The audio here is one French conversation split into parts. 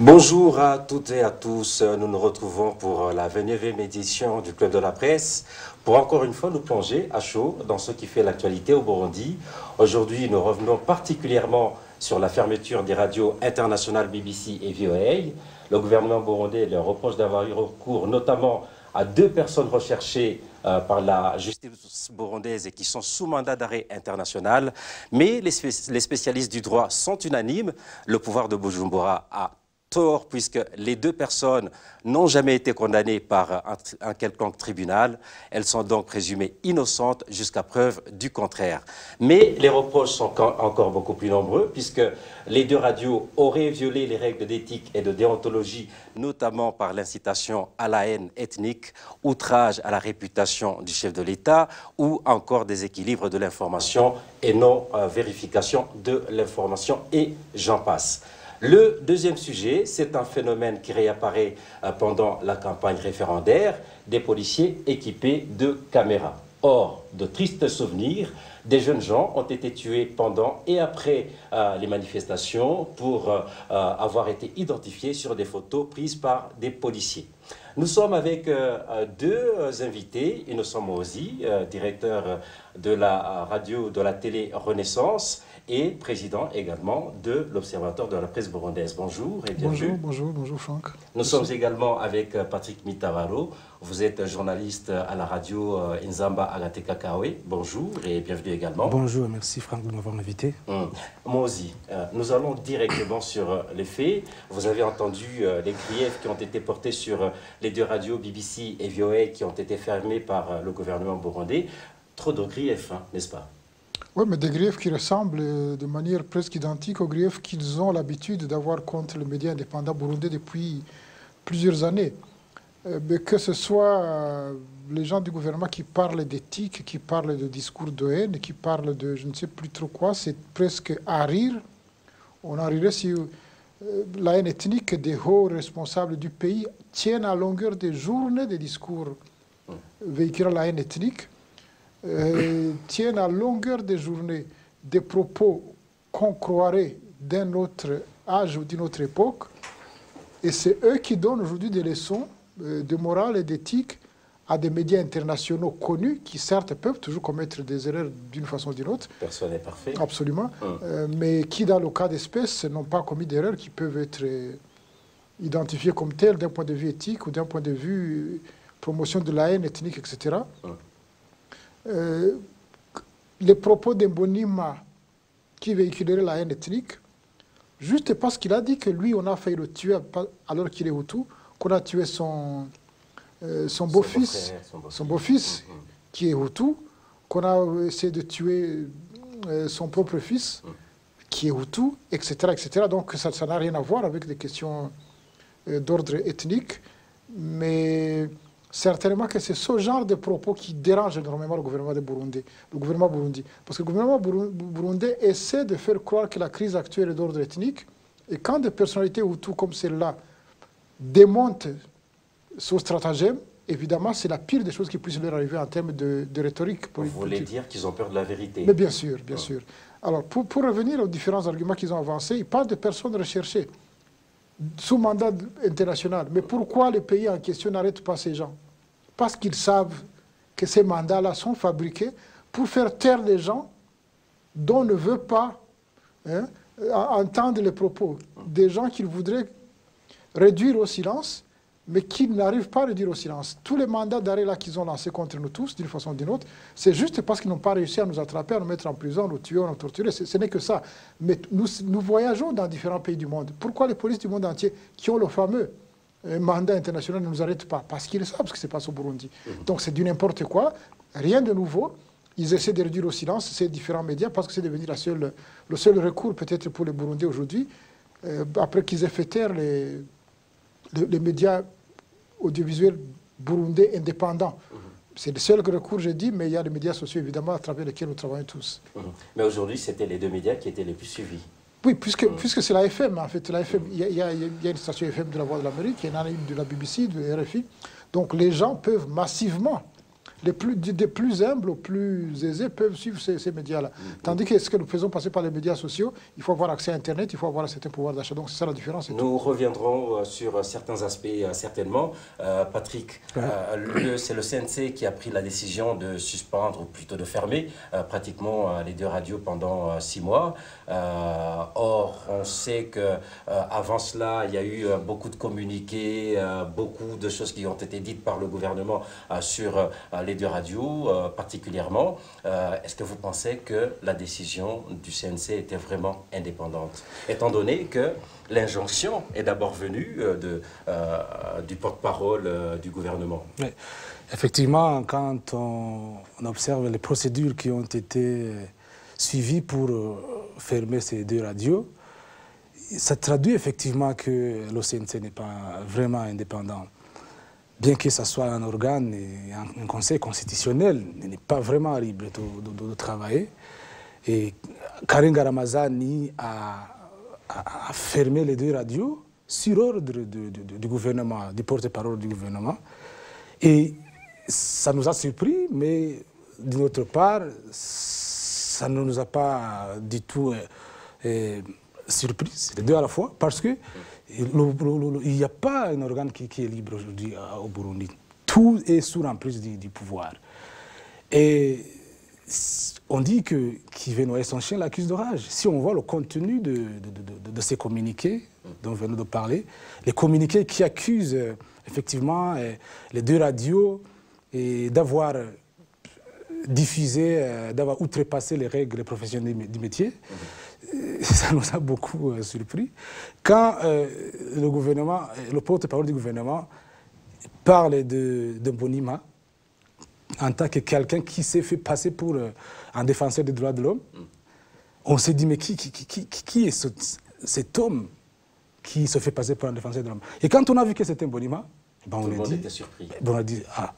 Bonjour à toutes et à tous, nous nous retrouvons pour la 29e édition du Club de la Presse pour encore une fois nous plonger à chaud dans ce qui fait l'actualité au Burundi. Aujourd'hui, nous revenons particulièrement sur la fermeture des radios internationales BBC et VOA. Le gouvernement burundais leur reproche d'avoir eu recours notamment à 2 personnes recherchées par la justice burundaise et qui sont sous mandat d'arrêt international. Mais les spécialistes du droit sont unanimes. Le pouvoir de Bujumbura a tort puisque les 2 personnes n'ont jamais été condamnées par un quelconque tribunal. Elles sont donc présumées innocentes jusqu'à preuve du contraire. Mais les reproches sont encore beaucoup plus nombreux puisque les 2 radios auraient violé les règles d'éthique et de déontologie, notamment par l'incitation à la haine ethnique, outrage à la réputation du chef de l'État ou encore déséquilibre de l'information et non vérification de l'information et j'en passe. Le deuxième sujet, c'est un phénomène qui réapparaît pendant la campagne référendaire, des policiers équipés de caméras. Or, de tristes souvenirs, des jeunes gens ont été tués pendant et après les manifestations pour avoir été identifiés sur des photos prises par des policiers. Nous sommes avec 2 invités, Innocent Mozi, directeur de la radio, de la télé Renaissance, et président également de l'Observatoire de la presse burundaise. Bonjour et bienvenue. Bonjour Franck. Nous sommes également avec Patrick Mitavaro. Vous êtes journaliste à la radio Inzamba Agateka Kawe. Bonjour et bienvenue également. Bonjour, merci Franck de m'avoir invité. Mozi, nous allons directement sur les faits. Vous avez entendu les griefs qui ont été portés sur les 2 radios BBC et VOA qui ont été fermées par le gouvernement burundais. Trop de griefs, hein, n'est-ce pas? Oui, mais des griefs qui ressemblent de manière presque identique aux griefs qu'ils ont l'habitude d'avoir contre les médias indépendants burundais depuis plusieurs années. Mais que ce soit les gens du gouvernement qui parlent d'éthique, qui parlent de discours de haine, qui parlent de je ne sais plus trop quoi, c'est presque à rire. On en rirait si la haine ethnique des hauts responsables du pays tiennent à longueur de journée des discours véhiculant la haine ethnique. Tiennent à longueur de journée des propos qu'on croirait d'un autre âge ou d'une autre époque. Et c'est eux qui donnent aujourd'hui des leçons de morale et d'éthique à des médias internationaux connus qui certes peuvent toujours commettre des erreurs d'une façon ou d'une autre. Personne n'est parfait. Absolument. Mais qui dans le cas d'espèce n'ont pas commis d'erreurs qui peuvent être identifiées comme telles d'un point de vue éthique ou d'un point de vue promotion de la haine ethnique, etc. Les propos d'Embonima qui véhiculerait la haine ethnique, juste parce qu'il a dit que lui, on a failli le tuer alors qu'il est Hutu, qu'on a tué son beau-fils, qui est Hutu, qu'on a essayé de tuer son propre fils, qui est Hutu, etc., etc. Donc ça n'a rien à voir avec des questions d'ordre ethnique, mais certainement que c'est ce genre de propos qui dérange énormément le gouvernement burundais. Parce que le gouvernement burundais essaie de faire croire que la crise actuelle est d'ordre ethnique. Et quand des personnalités Hutu comme celle-là démontent ce stratagème, évidemment, c'est la pire des choses qui puissent leur arriver en termes de rhétorique politique. Vous voulez dire qu'ils ont peur de la vérité? Mais bien sûr, bien sûr. Alors, pour revenir aux différents arguments qu'ils ont avancés, ils parlent de personnes recherchées sous mandat international. Mais pourquoi les pays en question n'arrêtent pas ces gens? Parce qu'ils savent que ces mandats-là sont fabriqués pour faire taire les gens dont on ne veut pas entendre les propos. Des gens qu'ils voudraient réduire au silence, mais qui n'arrivent pas à réduire au silence. Tous les mandats d'arrêt qu'ils ont lancés contre nous tous, d'une façon ou d'une autre, c'est juste parce qu'ils n'ont pas réussi à nous attraper, à nous mettre en prison, nous tuer, nous torturer. Ce n'est que ça. Mais nous voyageons dans différents pays du monde. Pourquoi les polices du monde entier, qui ont le fameux mandat international, ne nous arrêtent pas? Parce qu'ils savent ce qui se passe au Burundi. Donc c'est du n'importe quoi, rien de nouveau. Ils essaient de réduire au silence ces différents médias parce que c'est devenu le seul recours peut-être pour les Burundais aujourd'hui, après qu'ils aient fait taire les médias audiovisuels burundais indépendants. C'est le seul recours, j'ai dit, mais il y a les médias sociaux, évidemment, à travers lesquels nous travaillons tous. Mais aujourd'hui, c'était les 2 médias qui étaient les plus suivis. Oui, puisque c'est la FM, en fait. La FM, il y a une station FM de la Voix de l'Amérique, il y en a une de la BBC, de RFI. Donc les gens peuvent massivement des plus humbles aux plus aisés peuvent suivre ces médias-là. Tandis que ce que nous faisons passer par les médias sociaux, il faut avoir accès à Internet, il faut avoir un certain pouvoir d'achat. Donc c'est ça la différence. Nous reviendrons sur certains aspects certainement. Patrick, c'est le CNC qui a pris la décision de suspendre, ou plutôt de fermer, pratiquement les deux radios pendant 6 mois. Or, on sait qu'avant cela, il y a eu beaucoup de communiqués, beaucoup de choses qui ont été dites par le gouvernement sur les deux radios particulièrement. Est-ce que vous pensez que la décision du CNC était vraiment indépendante, étant donné que l'injonction est d'abord venue du porte-parole du gouvernement? Oui. Effectivement, quand on observe les procédures qui ont été suivies pour fermer ces deux radios, ça traduit effectivement que le CNC n'est pas vraiment indépendant. Bien que ce soit un organe, un conseil constitutionnel, il n'est pas vraiment libre de travailler. Et Karim Garamazani a fermé les deux radios sur ordre du gouvernement, du porte-parole du gouvernement. Et ça nous a surpris, mais d'une autre part, ça ne nous a pas du tout surpris, les deux à la fois, parce que il n'y a pas un organe qui est libre aujourd'hui au Burundi. Tout est sous l'emprise du pouvoir. Et on dit que Kiveno et son chien l'accusent de rage. Si on voit le contenu de ces communiqués dont nous venons de parler, les communiqués qui accusent effectivement les deux radios d'avoir diffusé, d'avoir outrepassé les règles professionnelles du métier, ça nous a beaucoup surpris. Quand le gouvernement, le porte-parole du gouvernement parle de Mbonimpa en tant que quelqu'un qui s'est fait passer pour un défenseur des droits de l'homme, on s'est dit, mais qui est cet homme qui se fait passer pour un défenseur de l'homme? Et quand on a vu que c'était Mbonimpa, ben Tout le monde était surpris. Ben on a dit, ah,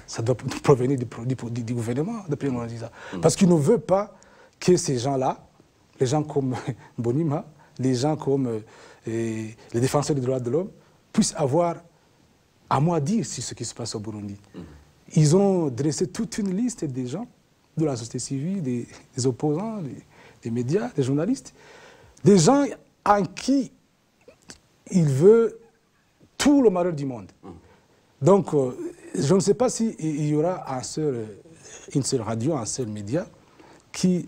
ça doit provenir du gouvernement, depuis on a dit ça. Parce qu'il ne veut pas que ces gens-là, les gens comme Mbonimpa, les gens comme les défenseurs des droits de l'homme, puissent avoir à moi dire sur ce qui se passe au Burundi. Ils ont dressé toute une liste des gens de la société civile, des opposants, des médias, des journalistes, des gens en qui il veut tout le malheur du monde. Donc, je ne sais pas s'il y aura une seule radio, un seul média qui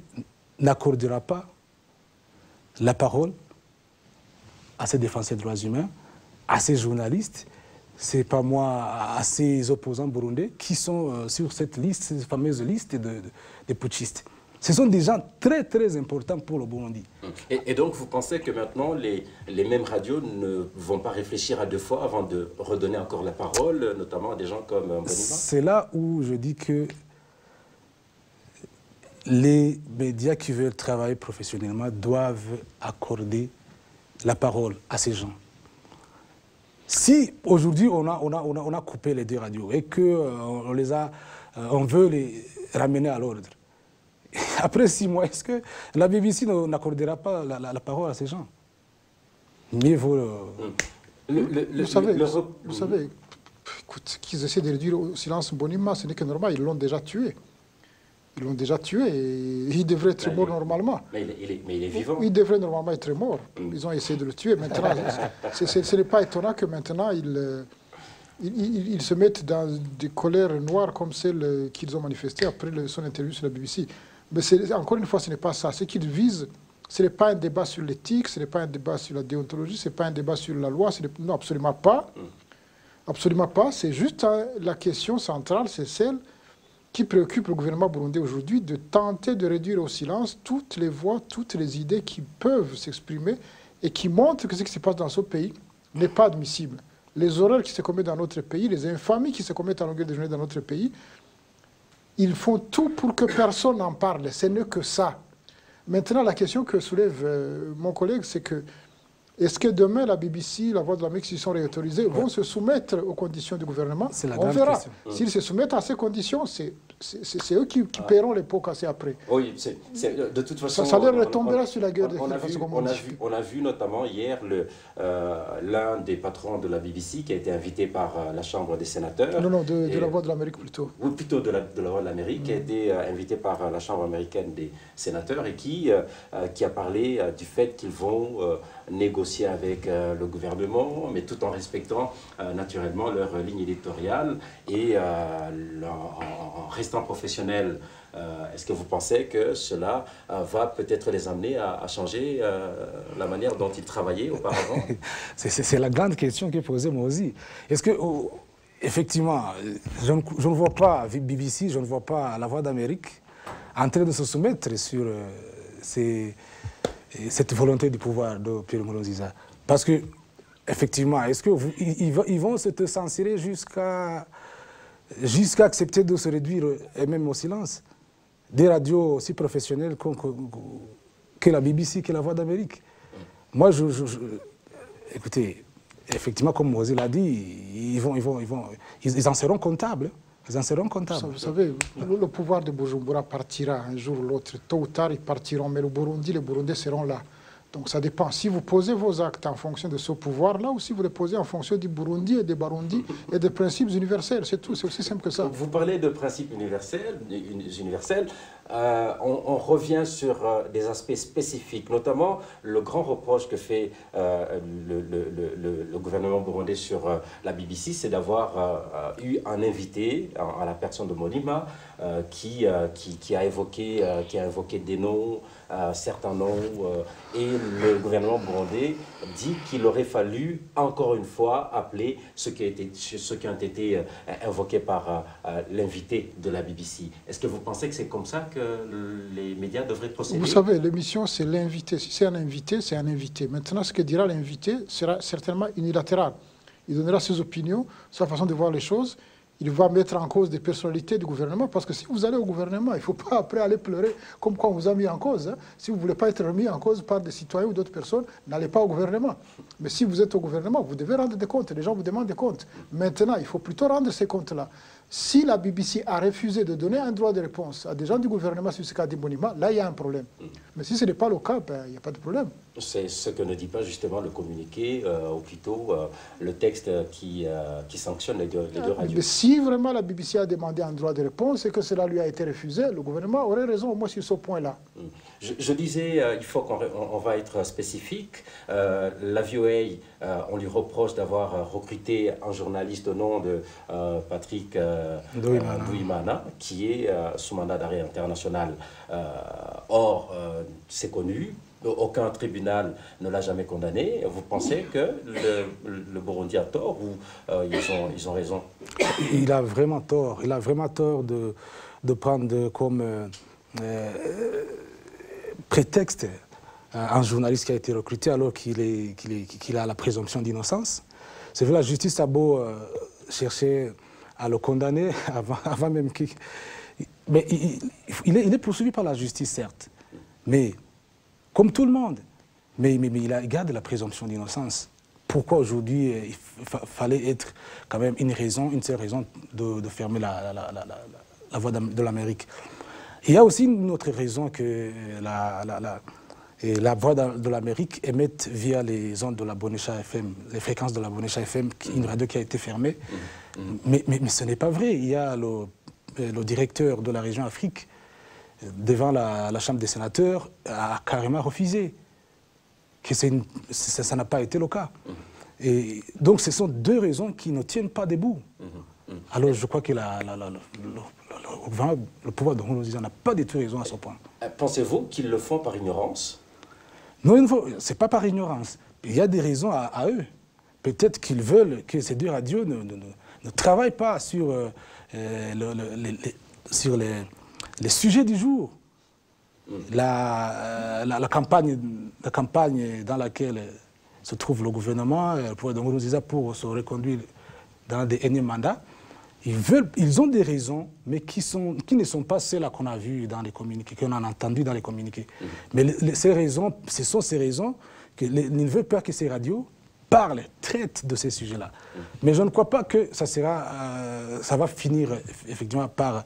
n'accordera pas la parole à ces défenseurs des droits humains, à ces journalistes, c'est pas moi, à ces opposants burundais qui sont sur cette liste, cette fameuse liste des putschistes. Ce sont des gens très très importants pour le Burundi. Et donc vous pensez que maintenant les mêmes radios ne vont pas réfléchir à deux fois avant de redonner encore la parole, notamment à des gens comme Mbonimpa? C'est là où je dis que les médias qui veulent travailler professionnellement doivent accorder la parole à ces gens. Si aujourd'hui on a coupé les deux radios et qu'on veut les ramener à l'ordre, après 6 mois, est-ce que la BBC n'accordera pas la parole à ces gens? Mieux vaut... Vous savez, écoute, qu'ils essaient de réduire au silence Mbonimpa, ce n'est que normal, ils l'ont déjà tué. Ils l'ont déjà tué et il devrait être mort normalement. Mais il est vivant. Il devrait normalement être mort. Ils ont essayé de le tuer. Maintenant, ce n'est pas étonnant que maintenant ils se mettent dans des colères noires comme celles qu'ils ont manifestées après son interview sur la BBC. Mais encore une fois, ce n'est pas ça. Ce qu'ils visent, ce n'est pas un débat sur l'éthique, ce n'est pas un débat sur la déontologie, ce n'est pas un débat sur la loi. Non, absolument pas. Absolument pas. C'est juste la question centrale, c'est celle qui préoccupe le gouvernement burundais aujourd'hui, de tenter de réduire au silence toutes les voix, toutes les idées qui peuvent s'exprimer et qui montrent que ce qui se passe dans ce pays n'est pas admissible. Les horreurs qui se commettent dans notre pays, les infamies qui se commettent à longueur de journée dans notre pays, ils font tout pour que personne n'en parle. Ce n'est que ça. Maintenant, la question que soulève mon collègue, c'est que Est-ce que demain, la BBC, la Voix de l'Amérique, s'ils sont réautorisés, vont se soumettre aux conditions du gouvernement? On verra. S'ils se soumettent à ces conditions, c'est eux qui paieront les pots cassés après. Oui, de toute façon... Ça leur retombera sur la gueule. On a vu notamment hier l'un des patrons de la BBC qui a été invité par la Chambre des sénateurs. Non, de la Voix de l'Amérique plutôt. Oui, plutôt de la Voix de l'Amérique, qui a été invité par la Chambre américaine des sénateurs et qui a parlé du fait qu'ils vont négocier avec le gouvernement, mais tout en respectant naturellement leur ligne éditoriale et en restant professionnels. Est-ce que vous pensez que cela va peut-être les amener à changer la manière dont ils travaillaient auparavant? C'est la grande question qui est posée moi aussi. Est-ce que, effectivement, je ne vois pas BBC, je ne vois pas la Voix d'Amérique en train de se soumettre sur cette volonté du pouvoir de Pierre Nkurunziza. Parce que, effectivement, est-ce qu'ils vont se censurer jusqu'à accepter de se réduire et même au silence? Des radios aussi professionnelles que la BBC, que la Voix d'Amérique. Moi, écoutez, effectivement, comme Moïse l'a dit, ils en seront comptables. Ils en seront comptables. Vous savez, le pouvoir de Bujumbura partira un jour ou l'autre. Tôt ou tard, ils partiront. Mais les Burundais seront là. Donc ça dépend. Si vous posez vos actes en fonction de ce pouvoir-là, ou si vous les posez en fonction du Burundi et des Barundi et des principes universels, c'est tout. C'est aussi simple que ça. Vous parlez de principes universels. On revient sur des aspects spécifiques, notamment le grand reproche que fait le gouvernement burundais sur la BBC, c'est d'avoir eu un invité, à la personne de Monima, qui a évoqué des noms, certains noms, et le gouvernement burundais dit qu'il aurait fallu encore une fois appeler ceux qui ont été invoqués par l'invité de la BBC. Est-ce que vous pensez que c'est comme ça que les médias devraient procéder? Vous savez, l'émission, c'est l'invité. Si c'est un invité, c'est un invité. Maintenant, ce que dira l'invité sera certainement unilatéral. Il donnera ses opinions, sa façon de voir les choses. Il va mettre en cause des personnalités du gouvernement, parce que si vous allez au gouvernement, il ne faut pas après aller pleurer comme quoi on vous a mis en cause. Hein. Si vous ne voulez pas être remis en cause par des citoyens ou d'autres personnes, n'allez pas au gouvernement. Mais si vous êtes au gouvernement, vous devez rendre des comptes. Les gens vous demandent des comptes. Maintenant, il faut plutôt rendre ces comptes-là. Si la BBC a refusé de donner un droit de réponse à des gens du gouvernement sur ce cas de Monima, là, il y a un problème. Mais si ce n'est pas le cas, il n'y a pas de problème. C'est ce que ne dit pas justement le communiqué, ou plutôt le texte qui sanctionne les deux radios. Mais si vraiment la BBC a demandé un droit de réponse et que cela lui a été refusé, le gouvernement aurait raison au moins sur ce point-là. Je disais, il faut qu'on va être spécifique. La VOA, on lui reproche d'avoir recruté un journaliste au nom de Patrick Douimana, qui est sous mandat d'arrêt international. Or, c'est connu. Aucun tribunal ne l'a jamais condamné. Vous pensez que le Burundi a tort ou ils ont raison? Il a vraiment tort. Il a vraiment tort de prendre comme prétexte un journaliste qui a été recruté alors qu'il a la présomption d'innocence. C'est vrai, la justice a beau chercher à le condamner avant même qu'il... Mais il est poursuivi par la justice, certes. Mais... comme tout le monde. Mais il garde la présomption d'innocence. Pourquoi aujourd'hui il fallait être quand même une seule raison de fermer la Voix de l'Amérique? Il y a aussi une autre raison que la Voix de l'Amérique émette via les ondes de la Bonesha FM, les fréquences de la Bonesha FM, une radio qui a été fermée. Mais ce n'est pas vrai. Il y a le directeur de la région Afrique, devant la Chambre des sénateurs, a carrément refusé que ça n'a pas été le cas. Et donc ce sont deux raisons qui ne tiennent pas debout. Alors je crois que le pouvoir de Nkurunziza n'a pas du tout raison à ce point. Pensez-vous qu'ils le font par ignorance? Non, ce n'est pas par ignorance. Il y a des raisons à eux. Peut-être qu'ils veulent que ces deux radios ne travaillent pas sur les sujets du jour. La campagne dans laquelle se trouve le gouvernement, le pouvoir de Nkurunziza, pour se reconduire dans des énièmes mandats, ils ont des raisons, mais qui ne sont pas celles qu'on a vues dans les communiqués, qu'on a entendues dans les communiqués. Mais ces raisons, ce sont ces raisons il ne veut pas que ces radios parlent, traitent de ces sujets-là. Mais je ne crois pas que ça va finir effectivement par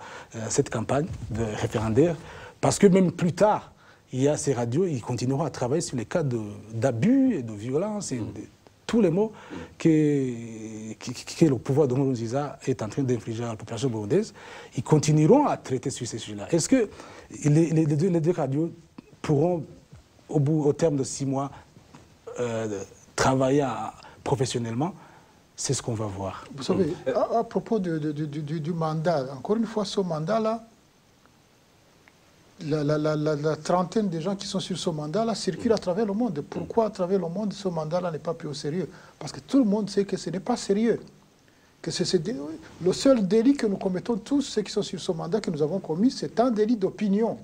cette campagne de référendaire, parce que même plus tard, il y a ces radios, ils continueront à travailler sur les cas d'abus et de violence et de tous les mots que le pouvoir de Nkurunziza est en train d'infliger à la population burundaise. Ils continueront à traiter sur ces sujets-là. Est-ce que les deux radios pourront, au terme de 6 mois, travailler professionnellement? C'est ce qu'on va voir. Vous savez, à propos du mandat, encore une fois, ce mandat-là, la trentaine de gens qui sont sur ce mandat-là circulent à travers le monde. Pourquoi à travers le monde ce mandat-là n'est pas pris au sérieux? Parce que tout le monde sait que ce n'est pas sérieux. Que le seul délit que nous commettons tous, ceux qui sont sur ce mandat que nous avons commis, c'est un délit d'opinion.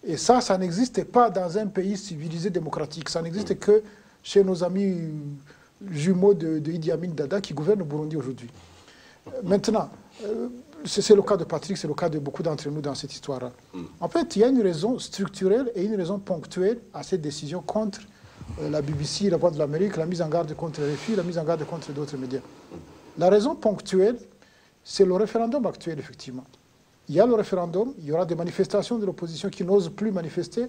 Et ça n'existe pas dans un pays civilisé démocratique. Ça n'existe que chez nos amis jumeaux de Idi Amin Dada qui gouvernent le Burundi aujourd'hui. Maintenant, c'est le cas de Patrick, c'est le cas de beaucoup d'entre nous dans cette histoire-là. En fait, il y a une raison structurelle et une raison ponctuelle à cette décision contre la BBC, la Voix de l'Amérique, la mise en garde contre RFI, la mise en garde contre d'autres médias. La raison ponctuelle, c'est le référendum actuel, effectivement. Il y a le référendum, il y aura des manifestations de l'opposition qui n'osent plus manifester,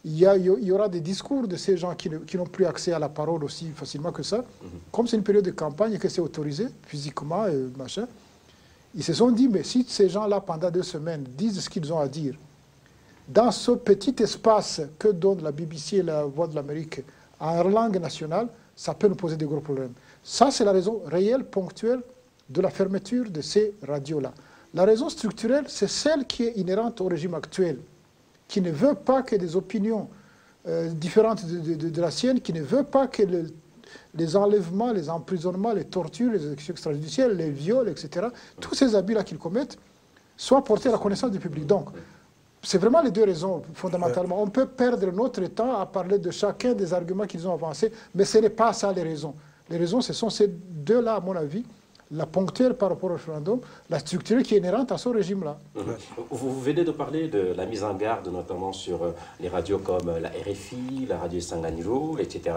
il y aura des discours de ces gens qui n'ont plus accès à la parole aussi facilement que ça. Comme c'est une période de campagne et que c'est autorisé, physiquement, machin, ils se sont dit, mais si ces gens-là, pendant 2 semaines, disent ce qu'ils ont à dire, dans ce petit espace que donne la BBC et la Voix de l'Amérique en langue nationale, ça peut nous poser des gros problèmes. Ça, c'est la raison réelle, ponctuelle, de la fermeture de ces radios-là. La raison structurelle, c'est celle qui est inhérente au régime actuel, qui ne veut pas que des opinions différentes de la sienne, qui ne veut pas que les enlèvements, les emprisonnements, les tortures, les exécutions extrajudiciaires, les viols, etc., tous ces abus-là qu'ils commettent, soient portés à la connaissance du public. Donc, c'est vraiment les 2 raisons, fondamentalement. On peut perdre notre temps à parler de chacun des arguments qu'ils ont avancés, mais ce n'est pas ça les raisons. Les raisons, ce sont ces 2-là, à mon avis, la ponctuelle par rapport au référendum, la structure qui est inhérente à ce régime-là. Vous venez de parler de la mise en garde, notamment sur les radios comme la RFI, la radio Sanganiro, etc.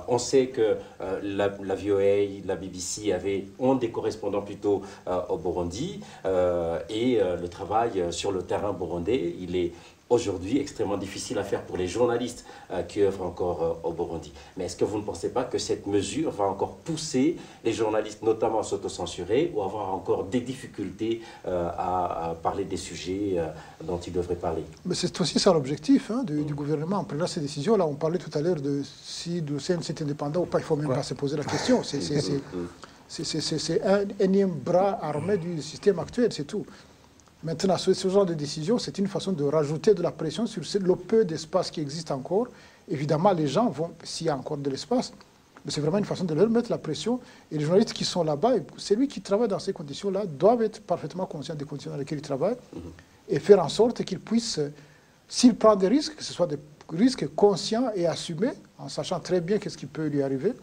On sait que la VOA, la BBC ont des correspondants plutôt au Burundi, et le travail sur le terrain burundais, il est aujourd'hui extrêmement difficile à faire pour les journalistes qui œuvrent encore au Burundi. Mais est-ce que vous ne pensez pas que cette mesure va encore pousser les journalistes notamment à s'autocensurer ou avoir encore des difficultés à parler des sujets dont ils devraient parler? Mais c'est aussi ça l'objectif du gouvernement. En prenant ces décisions, là on parlait tout à l'heure de si le CNC est indépendant ou pas, il ne faut même pas se poser la question. C'est un énième bras armé du système actuel, c'est tout. Maintenant, ce genre de décision, c'est une façon de rajouter de la pression sur le peu d'espace qui existe encore. Évidemment, les gens vont, s'il y a encore de l'espace, mais c'est vraiment une façon de leur mettre la pression. Et les journalistes qui sont là-bas, celui qui travaille dans ces conditions-là, doivent être parfaitement conscients des conditions dans lesquelles ils travaillent et faire en sorte qu'ils puissent, s'ils prennent des risques, que ce soit des risques conscients et assumés, en sachant très bien qu'est-ce qui peut lui arriver.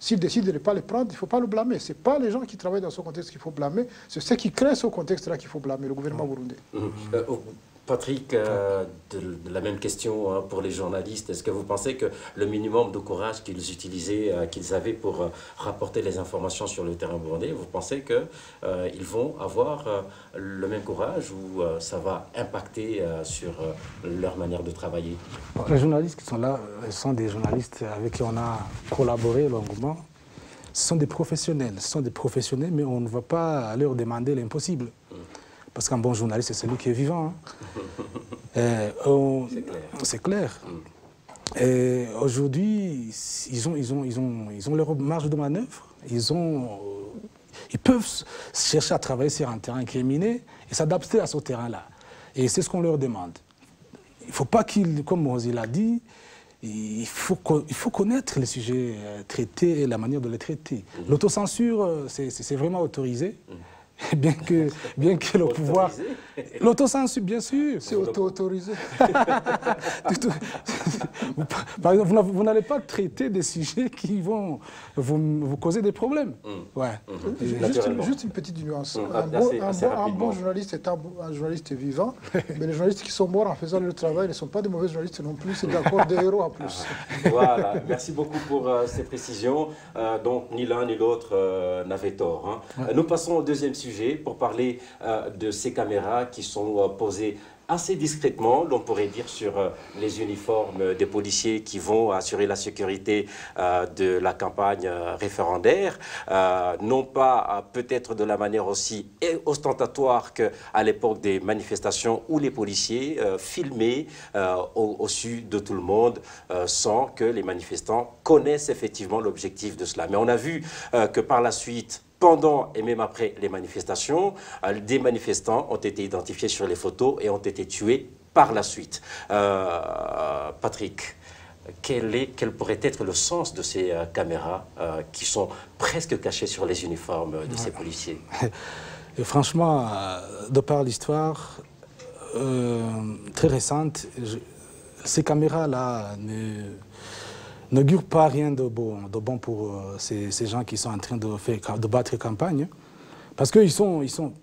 S'il décide de ne pas les prendre, il ne faut pas le blâmer. Ce n'est pas les gens qui travaillent dans ce contexte qu'il faut blâmer, c'est ceux qui créent ce contexte-là qu'il faut blâmer, le gouvernement burundais. Patrick, de la même question pour les journalistes. Est-ce que vous pensez que le minimum de courage qu'ils avaient pour rapporter les informations sur le terrain burundais, vous pensez qu'ils vont avoir le même courage ou ça va impacter sur leur manière de travailler? Les journalistes qui sont là sont des journalistes avec qui on a collaboré longuement. Ce sont des professionnels, mais on ne va pas leur demander l'impossible. Parce qu'un bon journaliste, c'est celui qui est vivant. C'est clair. Aujourd'hui, ils ont leur marge de manœuvre. Ils peuvent chercher à travailler sur un terrain qui est miné et s'adapter à ce terrain-là. Et c'est ce qu'on leur demande. Il ne faut pas qu'ils, comme Mozi l'a dit, il faut connaître les sujets traités et la manière de les traiter. L'autocensure, c'est vraiment autorisé. bien que le pouvoir... L'autocensure, bien sûr. C'est auto-autorisé. Par exemple, vous n'allez pas traiter des sujets qui vont vous causer des problèmes. Ouais. Juste une petite nuance. Un bon journaliste est un journaliste vivant, mais les journalistes qui sont morts en faisant leur travail ne sont pas de mauvais journalistes non plus, c'est d'accord des héros en plus. Voilà, merci beaucoup pour ces précisions. Donc, ni l'un ni l'autre n'avait tort. Hein. Ouais. Nous passons au deuxième sujet pour parler de ces caméras qui sont posées assez discrètement, l'on pourrait dire, sur les uniformes des policiers qui vont assurer la sécurité de la campagne référendaire, non pas peut-être de la manière aussi ostentatoire qu'à l'époque des manifestations où les policiers filmaient au su de tout le monde sans que les manifestants connaissent effectivement l'objectif de cela. Mais on a vu que par la suite, pendant et même après les manifestations, des manifestants ont été identifiés sur les photos et ont été tués par la suite. Patrick, quel pourrait être le sens de ces caméras qui sont presque cachées sur les uniformes de ces policiers? Et franchement, de par l'histoire très récente, ces caméras-là n'augure pas rien de bon pour ces gens qui sont en train de battre campagne. Parce que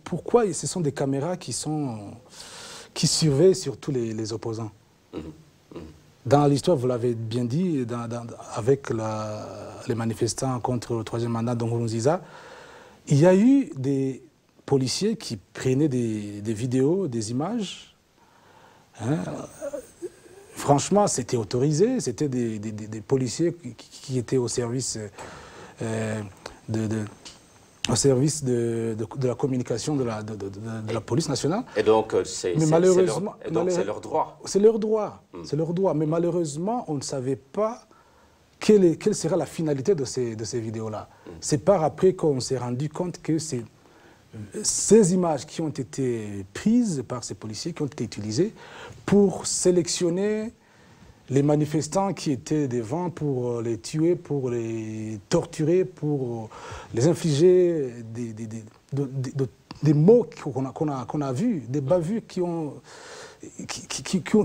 pourquoi ce sont des caméras qui surveillent surtout les opposants. Dans l'histoire, vous l'avez bien dit, avec les manifestants contre le troisième mandat d'Nkurunziza, il y a eu des policiers qui prenaient des vidéos, des images. Hein. Franchement, c'était autorisé, c'était des policiers qui étaient au service, de la communication de la police nationale. Et donc, c'est leur droit. C'est leur droit, c'est leur droit. Mais malheureusement, on ne savait pas quelle serait la finalité de ces vidéos-là. C'est par après qu'on s'est rendu compte que ces images qui ont été prises par ces policiers, qui ont été utilisées pour sélectionner les manifestants qui étaient devant, pour les tuer, pour les torturer, pour les infliger des maux qu'on a vus, des bavures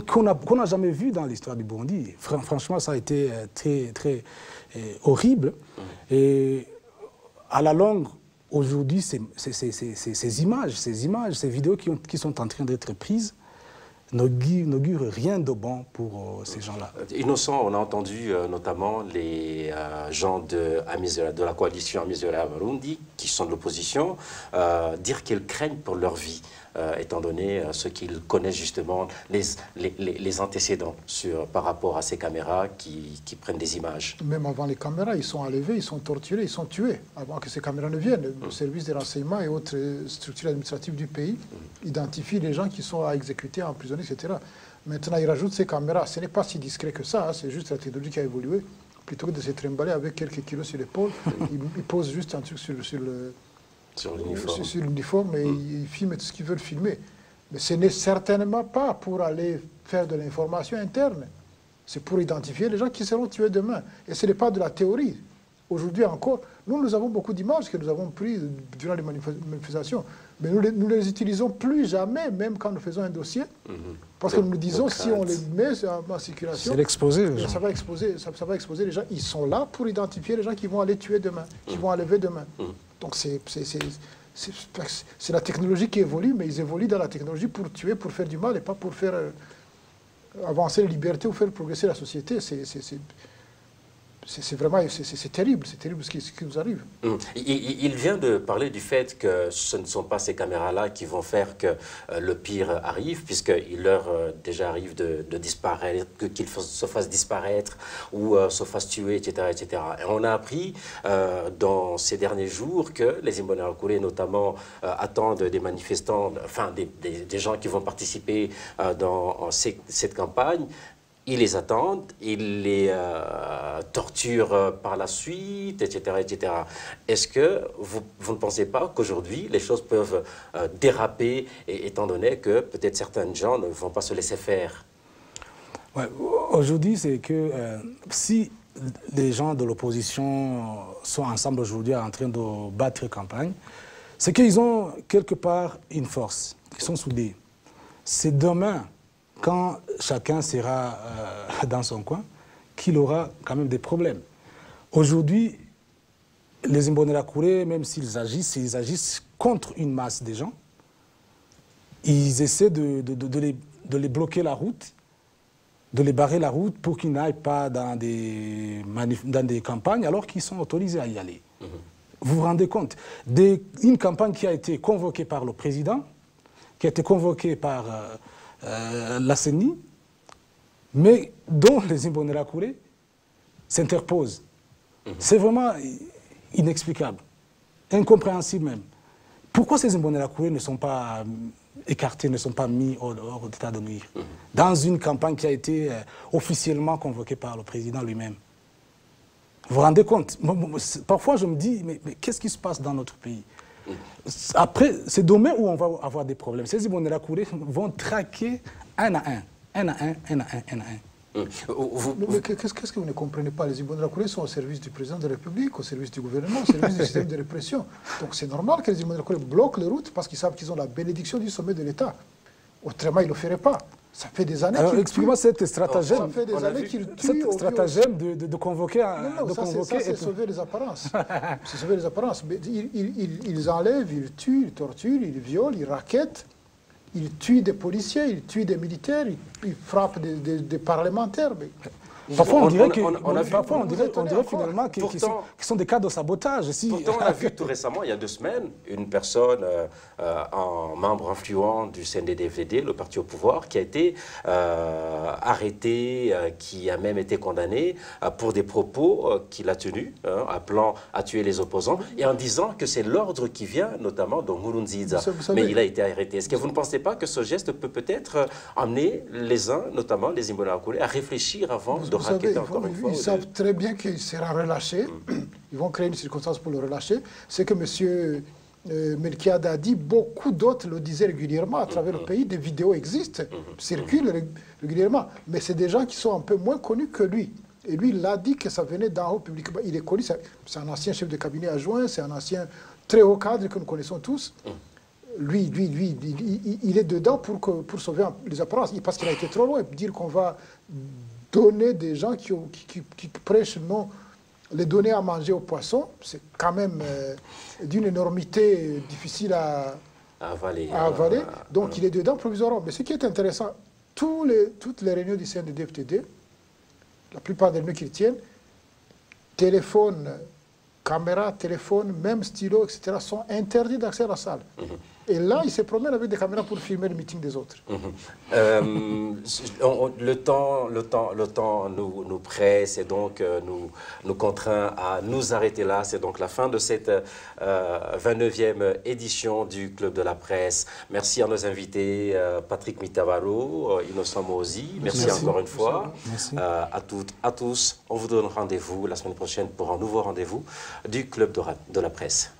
qu'on n'a jamais vues dans l'histoire du Burundi. Franchement, ça a été très horrible. Et à la longue, aujourd'hui, ces images, ces vidéos qui sont en train d'être prises n'augurent rien de bon pour ces gens-là. Innocent, on a entendu notamment les gens de la coalition Amizero Burundi, qui sont de l'opposition, dire qu'ils craignent pour leur vie, étant donné ce qu'ils connaissent justement, les antécédents par rapport à ces caméras qui prennent des images. Même avant les caméras, ils sont enlevés, ils sont torturés, ils sont tués, avant que ces caméras ne viennent. Le service des renseignements et autres structures administratives du pays identifient les gens qui sont à exécuter, à emprisonner, etc. Maintenant, ils rajoutent ces caméras. Ce n'est pas si discret que ça, hein, c'est juste la technologie qui a évolué. Plutôt que de se trimballer avec quelques kilos sur l'épaule, ils posent juste un truc sur l'uniforme et ils filment tout ce qu'ils veulent filmer. Mais ce n'est certainement pas pour aller faire de l'information interne. C'est pour identifier les gens qui seront tués demain. Et ce n'est pas de la théorie. Aujourd'hui encore, nous avons beaucoup d'images que nous avons prises durant les manifestations. Mais nous ne les utilisons plus jamais, même quand nous faisons un dossier. Parce que nous nous disons, si on les met en circulation, ça va exposer les gens. Ils sont là pour identifier les gens qui vont aller tuer demain, qui vont enlever demain. Donc c'est la technologie qui évolue, mais ils évoluent dans la technologie pour tuer, pour faire du mal et pas pour faire avancer les libertés ou faire progresser la société. C'est vraiment terrible ce qui nous arrive. Il vient de parler du fait que ce ne sont pas ces caméras-là qui vont faire que le pire arrive, puisqu'il leur déjà arrive de disparaître, qu'ils se fassent disparaître ou se fassent tuer, etc., etc. Et on a appris dans ces derniers jours que les Imbonerakure, notamment, attendent des manifestants, enfin des gens qui vont participer dans cette campagne. Ils les attendent, ils les torturent par la suite, etc., etc. Est-ce que vous ne pensez pas qu'aujourd'hui, les choses peuvent déraper, étant donné que peut-être certains gens ne vont pas se laisser faire? Ouais, aujourd'hui, c'est que si les gens de l'opposition sont ensemble aujourd'hui en train de battre campagne, c'est qu'ils ont quelque part une force, ils sont soudés. C'est demain, quand chacun sera dans son coin, qu'il aura quand même des problèmes. Aujourd'hui, les Imbonerakure, même s'ils agissent contre une masse de gens. Ils essaient de les bloquer la route, de les barrer la route pour qu'ils n'aillent pas dans des campagnes alors qu'ils sont autorisés à y aller. Vous vous rendez compte? Une campagne qui a été convoquée par le président, qui a été convoquée par la CENI, mais dont les Imbonerakure s'interposent. C'est vraiment inexplicable, incompréhensible même. Pourquoi ces Imbonerakure ne sont pas écartés, ne sont pas mis hors d'état de nuire dans une campagne qui a été officiellement convoquée par le président lui-même? Vous vous rendez compte? Parfois je me dis, mais qu'est-ce qui se passe dans notre pays? Après, c'est demain où on va avoir des problèmes. Ces Imbonerakure vont traquer un à un. Mais qu'est-ce que vous ne comprenez pas? Les Imbonerakure sont au service du président de la République, au service du gouvernement, au service du système de répression. Donc c'est normal que les Imbonerakure bloquent les routes parce qu'ils savent qu'ils ont la bénédiction du sommet de l'État. Autrement, ils ne le feraient pas. Ça fait des années. Alors explique-moi cette stratagème. Ça fait des années qu'ils tuent. Cette stratagème de convoquer ça c'est sauver les apparences. C'est sauver les apparences. Mais ils enlèvent, ils tuent, ils torturent, ils violent, ils rackettent. Ils tuent des policiers, ils tuent des militaires, ils frappent des parlementaires. Mais... Parfois, on dirait finalement qu'ils sont des cas de sabotage. Pourtant, on a vu tout récemment, il y a 2 semaines, une personne, un membre influent du CNDD-FDD, le parti au pouvoir, qui a été arrêté, qui a même été condamné pour des propos qu'il a tenus, appelant à tuer les opposants, et en disant que c'est l'ordre qui vient, notamment de Nkurunziza. Mais il a été arrêté. Est-ce que vous ne pensez pas que ce geste peut peut-être amener les uns, notamment les Imbonerakure, à réfléchir avant de ils savent très bien qu'il sera relâché. Ils vont créer une circonstance pour le relâcher. C'est que M. Melchiade a dit, beaucoup d'autres le disaient régulièrement à travers le pays. Des vidéos existent, circulent régulièrement. Mais c'est des gens qui sont un peu moins connus que lui. Et lui, il a dit que ça venait d'en haut publiquement. Il est connu, c'est un ancien chef de cabinet adjoint, c'est un ancien très haut cadre que nous connaissons tous. Lui, il est dedans pour sauver les apparences. Parce qu'il a été trop loin. Dire qu'on va donner des gens qui prêchent non, les donner à manger aux poissons, c'est quand même d'une énormité difficile à avaler. Donc il est dedans provisoirement. Mais ce qui est intéressant, toutes les réunions du CNDD-FDD, la plupart des réunions qu'ils tiennent, téléphone, caméra, téléphone, même stylo, etc., sont interdits d'accès à la salle. Et là, ils se promènent avec des caméras pour filmer le meeting des autres. Le temps nous presse et donc nous contraint à nous arrêter là. C'est donc la fin de cette 29e édition du Club de la Presse. Merci à nos invités, Patrick Mitavaro, Innocent Mozi. Merci encore une fois. Merci. À toutes, à tous. On vous donne rendez-vous la semaine prochaine pour un nouveau rendez-vous du Club de la Presse.